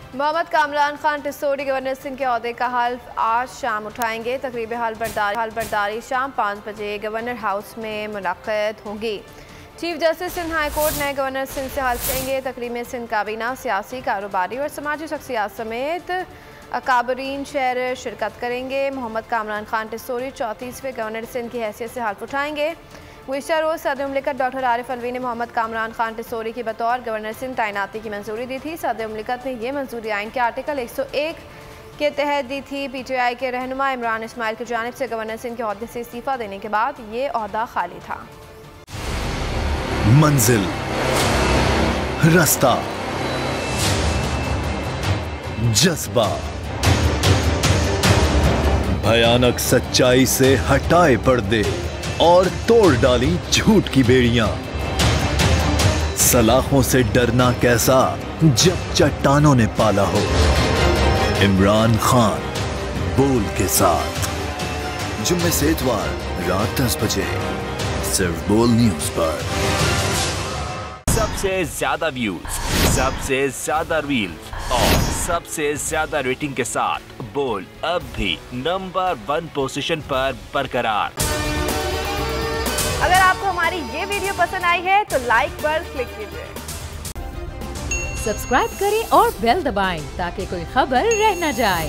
Mohammad Kamran Khan Tessori governor Sindh के ओहदे का हल्फ आज शाम उठाएंगे। तकरीब हलबरदारी शाम 5 बजे गवर्नर हाउस में मुनक्कद होंगी। Chief justice Sindh high court नए गवर्नर सिंध से हल्फ लेंगे। तकरीब में सिंध काबीना, सियासी, कारोबारी और समाजी शख्सियात समेत अकाबरीन शहर शिरकत करेंगे। मोहम्मद कामरान खान टिसोरी 34वें गवर्नर सिंध की हैसियत से हल्फ उठाएंगे। गुज़िश्ता रोज़ सदर मुमलिकत डॉक्टर आरिफ अलवी ने मोहम्मद कामरान खान टिसोरी की बतौर गवर्नर सिंध तैनाती की मंजूरी दी थी। सदर मुमलिकत ने यह मंजूरी आइन के आर्टिकल 101 के तहत दी थी। PTI के रहनुमा इमरान इस्माइल की जानिब से गवर्नर सिंध के ओहदे से इस्तीफ़ा देने के बाद ये ओहदा खाली था। मंजिल, रास्ता, जज्बा, भयानक सच्चाई से हटाए पर्दे और तोड़ डाली झूठ की बेड़ियां। सलाखों से डरना कैसा जब चट्टानों ने पाला हो। इमरान खान बोल के साथ जुम्मे से इतवार रात 10 बजे सिर्फ बोल न्यूज पर। सबसे ज्यादा व्यूज, सबसे ज्यादा रील्स और सबसे ज्यादा रेटिंग के साथ बोल अब भी नंबर 1 पोजीशन पर बरकरार। अगर आपको हमारी ये वीडियो पसंद आई है तो लाइक पर क्लिक कीजिए, सब्सक्राइब करें और बेल दबाएं ताकि कोई खबर रह न जाए।